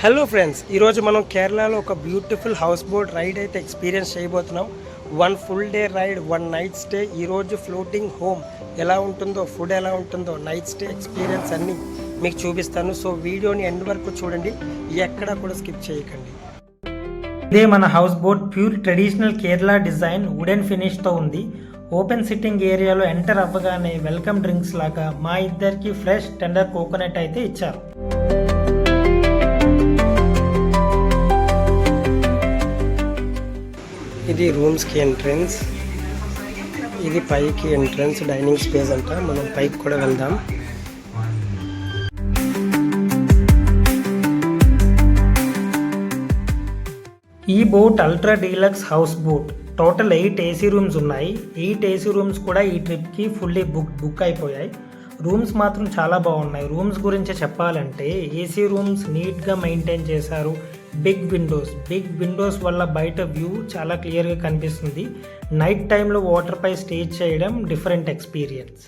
Hello friends, ఈరోజు మనం కేరళలో ఒక బ్యూటిఫుల్ హౌస్ బోట్ రైడ్ అయితే ఎక్స్పీరియన్స్ చేయబోతున్నాం. 1 full day ride, 1 night stay. ఈరోజు ఫ్లోటింగ్ హోమ్ ఎలా ఉంటుందో, ఫుడ్ ఎలా ఉంటుందో, నైట్ స్టే ఎక్స్పీరియన్స్ అన్నీ మీకు చూపిస్తాను. సో వీడియోని ఎండ్ వరకు చూడండి, ఎక్కడా కూడా స్కిప్ చేయకండి. ఇదే మన house boat. Pure traditional Kerala design, wooden ఫినిష్తో ఉంది. ఓపెన్ సిట్టింగ్ ఏరియాలో ఎంటర్ అవ్వగానే వెల్కమ్ డ్రింక్స్ లాగా మా ఇద్దరికి ఫ్రెష్ టెండర్ కోకోనట్ అయితే ఇచ్చారు. ఇది రూమ్స్కి ఎంట్రన్స్, ఇది పైకి ఎంట్రన్స్, డైనింగ్ స్పేస్ అంట. మనం పైకి కూడా వెళ్దాం. ఈ boat ultra deluxe house boat. Total 8 AC rooms ఉన్నాయి. 8 ఏసీ రూమ్స్ కూడా ఈ ట్రిప్కి ఫుల్లీ బుక్ అయిపోయాయి. రూమ్స్ మాత్రం చాలా బాగున్నాయి. రూమ్స్ గురించి చెప్పాలంటే ఏసీ రూమ్స్ నీట్గా మెయింటైన్ చేశారు. బిగ్ విండోస్ వల్ల బయట వ్యూ చాలా క్లియర్గా కనిపిస్తుంది. నైట్ టైంలో వాటర్పై స్టే చేయడం డిఫరెంట్ ఎక్స్పీరియన్స్.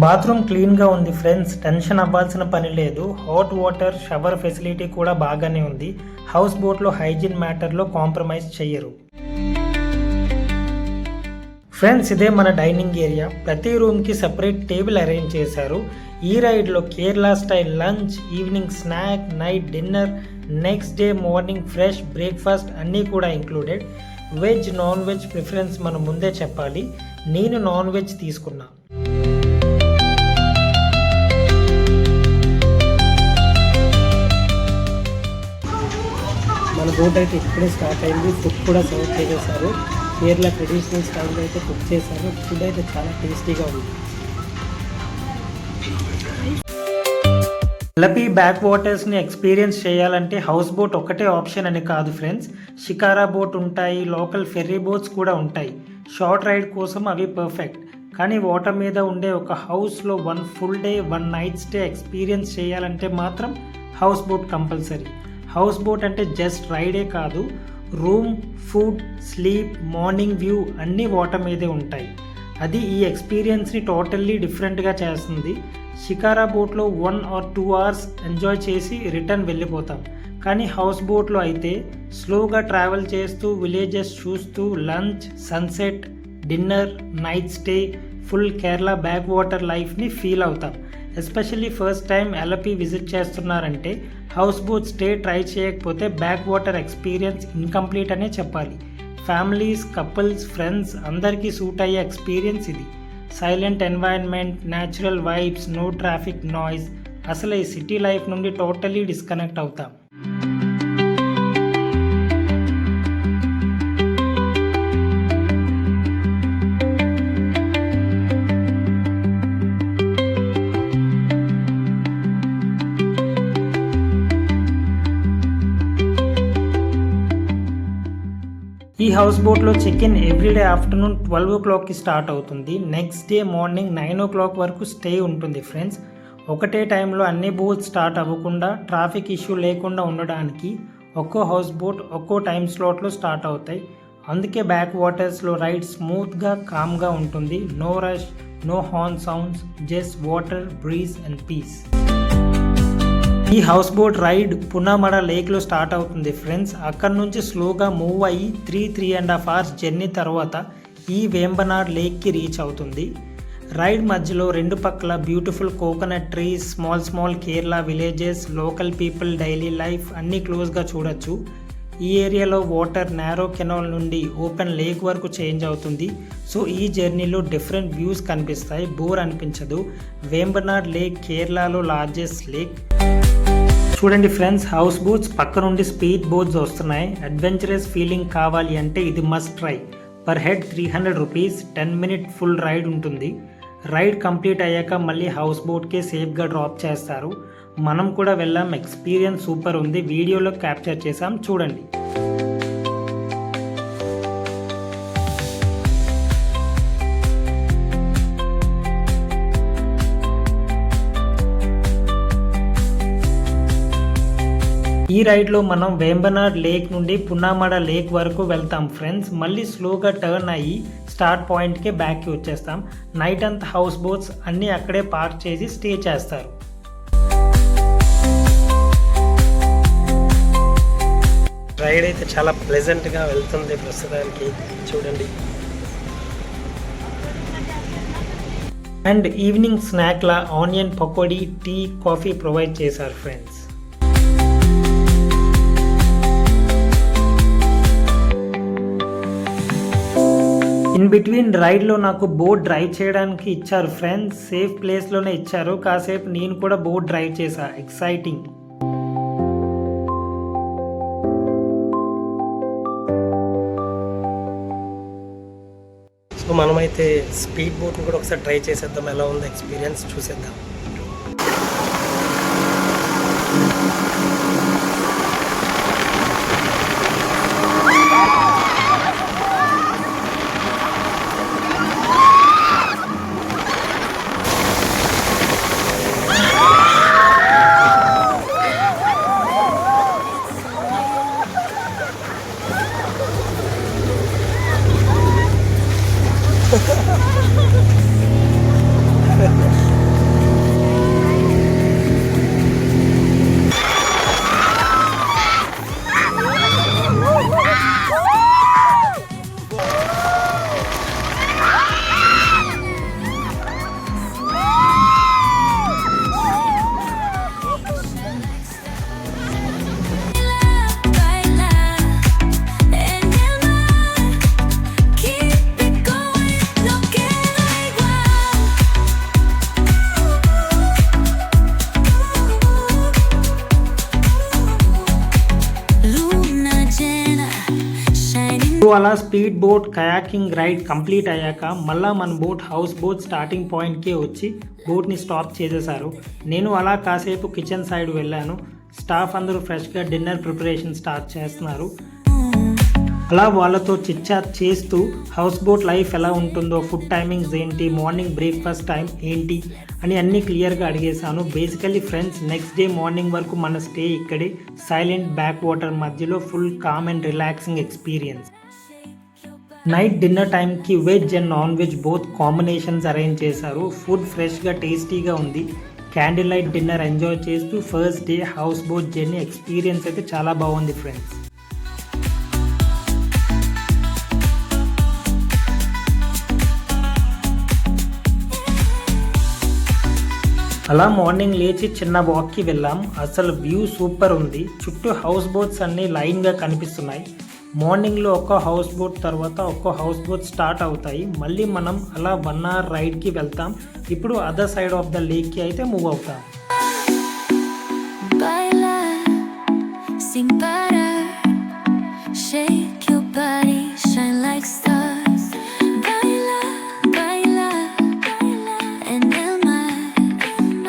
బాత్రూమ్ క్లీన్గా ఉంది ఫ్రెండ్స్, టెన్షన్ అవ్వాల్సిన పని లేదు. హాట్ వాటర్, షవర్ ఫెసిలిటీ కూడా బాగానే ఉంది. హౌస్ బోట్లో హైజీన్ మ్యాటర్లో కాంప్రమైజ్ చెయ్యరు. ఫ్రెండ్స్, ఇదే మన డైనింగ్ ఏరియా. ప్రతి రూమ్కి సెపరేట్ టేబుల్ అరేంజ్ చేశారు. ఈ రైడ్లో Kerala style lunch, evening snack, night dinner, next day morning fresh breakfast అన్నీ కూడా included. Veg, non veg preference మనం ముందే చెప్పాలి. నేను నాన్ వెజ్ తీసుకున్నా. మన బోట్ అయితే ఇప్పుడే స్టార్ట్ అయింది. ఫుడ్ కూడా సర్వ్ చేసేసారు. కేరళ ట్రెడిషనల్ స్టైల్లో అయితే కుక్ చేశారు. ఫుడ్ అయితే చాలా టేస్టీగా ఉంది. అలపి బ్యాక్ వాటర్స్ని ఎక్స్పీరియన్స్ చేయాలంటే హౌస్ బోట్ ఒకటే ఆప్షన్ అని కాదు ఫ్రెండ్స్. షికారా బోట్ ఉంటాయి, లోకల్ ఫెర్రీ బోట్స్ కూడా ఉంటాయి. షార్ట్ రైడ్ కోసం అవి పర్ఫెక్ట్. కానీ వాటర్ మీద ఉండే ఒక హౌస్లో 1 full day 1 night stay experience చేయాలంటే మాత్రం house boat compulsory. House boat అంటే జస్ట్ రైడే కాదు, room, food, sleep, morning view అన్నీ వాటర్ మీదే ఉంటాయి. అది ఈ ఎక్స్పీరియన్స్ని టోటల్లీ డిఫరెంట్గా చేస్తుంది. షికారా బోట్లో 1 or 2 hours ఎంజాయ్ చేసి రిటర్న్ వెళ్ళిపోతాం. కానీ హౌస్ బోట్లో అయితే స్లోగా ట్రావెల్ చేస్తూ, విలేజెస్ చూస్తూ, lunch, sunset, dinner, night stay, full Kerala back water లైఫ్ని ఫీల్ అవుతాం. Especially first time Alleppey visit చేస్తున్నారంటే హౌస్ బోట్ స్టే ట్రై చేయకపోతే బ్యాక్ వాటర్ ఎక్స్పీరియన్స్ ఇన్కంప్లీట్ అనే చెప్పాలి. ఫ్యామిలీస్, కపుల్స్, ఫ్రెండ్స్ అందరికీ సూట్ అయ్యే ఎక్స్పీరియన్స్ ఇది. Silent environment, natural vibes, no traffic noise. అసలు ఈ సిటీ లైఫ్ నుండి టోటలీ డిస్కనెక్ట్ అవుతాం. ఈ హౌస్ బోట్లో చెక్ ఇన్ ఎవ్రీడే ఆఫ్టర్నూన్ 12 o'clockకి స్టార్ట్ అవుతుంది. నెక్స్ట్ డే మార్నింగ్ 9 o'clock వరకు స్టే ఉంటుంది ఫ్రెండ్స్. ఒకటే టైంలో అన్ని బోట్స్ స్టార్ట్ అవ్వకుండా, ట్రాఫిక్ ఇష్యూ లేకుండా ఉండడానికి ఒక్కో హౌస్ బోట్ ఒక్కో టైం స్లాట్లో స్టార్ట్ అవుతాయి. అందుకే బ్యాక్ వాటర్స్లో రైడ్ స్మూత్గా, కామ్గా ఉంటుంది. No rush, no horn sounds, just water, breeze and peace. ఈ హౌస్ బోట్ రైడ్ పునామడ లేక్లో స్టార్ట్ అవుతుంది ఫ్రెండ్స్. అక్కడ నుంచి స్లోగా మూవ్ అయ్యి 3.5 hours జర్నీ తర్వాత ఈ వేంబనాడ్ లేక్కి రీచ్ అవుతుంది. రైడ్ మధ్యలో 2 పక్కల beautiful coconut trees, small Kerala villages, local people daily life అన్నీ క్లోజ్గా చూడొచ్చు. ఈ ఏరియాలో వాటర్ నేరో కెనాల్ నుండి ఓపెన్ లేక్ వరకు చేంజ్ అవుతుంది. సో ఈ జర్నీలో డిఫరెంట్ వ్యూస్ కనిపిస్తాయి, బోర్ అనిపించదు. వేంబనాడ్ లేక్ కేరళలో లార్జెస్ట్ లేక్. చూడండి ఫ్రెండ్స్, హౌస్ బోట్స్ పక్క నుండి స్పీడ్ బోట్స్ వస్తున్నాయి. అడ్వెంచరస్ ఫీలింగ్ కావాలి అంటే ఇది must try. Per head 300 rupees, 10-minute full ride ఉంటుంది. రైడ్ కంప్లీట్ అయ్యాక మళ్ళీ హౌస్ బోట్కే సేఫ్గా డ్రాప్ చేస్తారు. మనం కూడా వెళ్ళాం. ఎక్స్పీరియన్స్ సూపర్ ఉంది. వీడియోలో క్యాప్చర్ చేసాం, చూడండి. ఈ రైడ్లో మనం వేంబనాడ్ లేక్ నుండి పున్నామడ లేక్ వరకు వెళ్తాం ఫ్రెండ్స్. మళ్ళీ స్లోగా టర్న్ అయ్యి స్టార్ట్ పాయింట్కే బ్యాక్కి వచ్చేస్తాం. నైట్ అంతా హౌస్ బోట్స్ అన్నీ అక్కడే పార్క్ చేసి స్టే చేస్తారు. రైడ్ అయితే చాలా ప్లెజెంట్గా వెళ్తుంది ప్రస్తుతానికి చూడండి. అండ్ ఈవినింగ్ స్నాక్లా onion pakodi, tea, coffee provide చేశారు ఫ్రెండ్స్. ఇన్ బిట్వీన్ రైడ్లో నాకు బోట్ డ్రైవ్ చేయడానికి ఇచ్చారు ఫ్రెండ్స్. సేఫ్ ప్లేస్లోనే ఇచ్చారు. కాసేపు నేను కూడా బోట్ డ్రైవ్ చేశా. ఎక్సైటింగ్. సో మనమైతే స్పీడ్ బోట్ని కూడా ఒకసారి ట్రై చేసేద్దాం. ఎలా ఉందో ఎక్స్పీరియన్స్ చూసేద్దాం. అలా speed boat kayaking ride complete అయ్యాక మళ్ళీ మన హౌస్ బోట్ స్టార్టింగ్ పాయింట్కే వచ్చి బోట్ని స్టాప్ చేసేసారు. నేను అలా కాసేపు కిచెన్ సైడ్ వెళ్ళాను. స్టాఫ్ అందరూ ఫ్రెష్గా డిన్నర్ ప్రిపరేషన్ స్టార్ట్ చేస్తున్నారు. అలా వాళ్ళతో చిట్చాట్ చేస్తూ హౌస్ బోట్ లైఫ్ ఎలా ఉంటుందో, ఫుడ్ టైమింగ్స్ ఏంటి, మార్నింగ్ బ్రేక్ఫాస్ట్ టైం ఏంటి అని అన్నీ క్లియర్గా అడిగేశాను. Basically friends, next day morning వరకు మన స్టే ఇక్కడే సైలెంట్ బ్యాక్ వాటర్ మధ్యలో full calm and relaxing experience. Night dinner టైంకి veg and non veg both combinations arrange చేశారు. ఫుడ్ ఫ్రెష్గా టేస్టీగా ఉంది. క్యాండిల్ లైట్ డిన్నర్ ఎంజాయ్ చేస్తూ first day house boat journey experience అయితే చాలా బాగుంది ఫ్రెండ్స్. అలా మార్నింగ్ లేచి చిన్న వాక్కి వెళ్ళాం. అసలు వ్యూ సూపర్ ఉంది. చుట్టూ హౌస్ బోట్స్ అన్నీ లైన్గా కనిపిస్తున్నాయి. మార్నింగ్లో ఒక్క హౌస్ బోట్ తర్వాత ఒక్క హౌస్ బోట్ స్టార్ట్ అవుతాయి. మళ్ళీ మనం అలా 1 hour రైడ్కి వెళ్తాం. ఇప్పుడు అదర్ సైడ్ ఆఫ్ ద లేక్కి అయితే మూవ్ అవుతాం.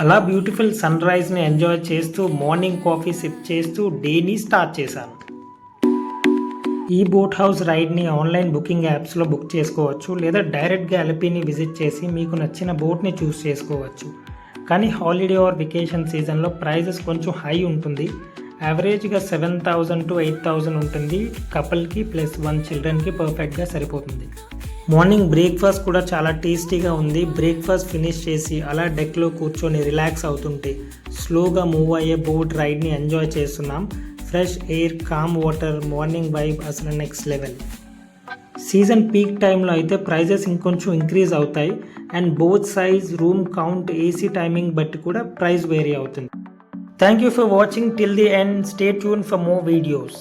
అలా బ్యూటిఫుల్ సన్ రైజ్ని ఎంజాయ్ చేస్తూ మార్నింగ్ కాఫీ సిప్ చేస్తూ డేని స్టార్ట్ చేశాను. ఈ బోట్ హౌస్ రైడ్ని ఆన్లైన్ బుకింగ్ యాప్స్లో బుక్ చేసుకోవచ్చు, లేదా డైరెక్ట్గా ఎల్పీని విజిట్ చేసి మీకు నచ్చిన బోట్ని చూస్ చేసుకోవచ్చు. కానీ హాలిడే ఆర్ వెకేషన్ సీజన్లో ప్రైజెస్ కొంచెం హై ఉంటుంది. యావరేజ్గా 7,000 to 8,000 ఉంటుంది కపుల్కి, ప్లస్ 1 చిల్డ్రన్కి పర్ఫెక్ట్గా సరిపోతుంది. మార్నింగ్ బ్రేక్ఫాస్ట్ కూడా చాలా టేస్టీగా ఉంది. బ్రేక్ఫాస్ట్ ఫినిష్ చేసి అలా డెక్లో కూర్చొని రిలాక్స్ అవుతుంటే స్లోగా మూవ్ అయ్యే బోట్ రైడ్ని ఎంజాయ్ చేస్తున్నాం. Fresh air, calm water, morning vibe అసలు నెక్స్ట్ లెవెల్. సీజన్ పీక్ టైంలో అయితే ప్రైజెస్ ఇంకొంచెం ఇంక్రీజ్ అవుతాయి. And both size, room count, AC timing బట్టి కూడా ప్రైస్ వేరీ అవుతుంది. Thank you for watching till the end. Stay tune for more videos.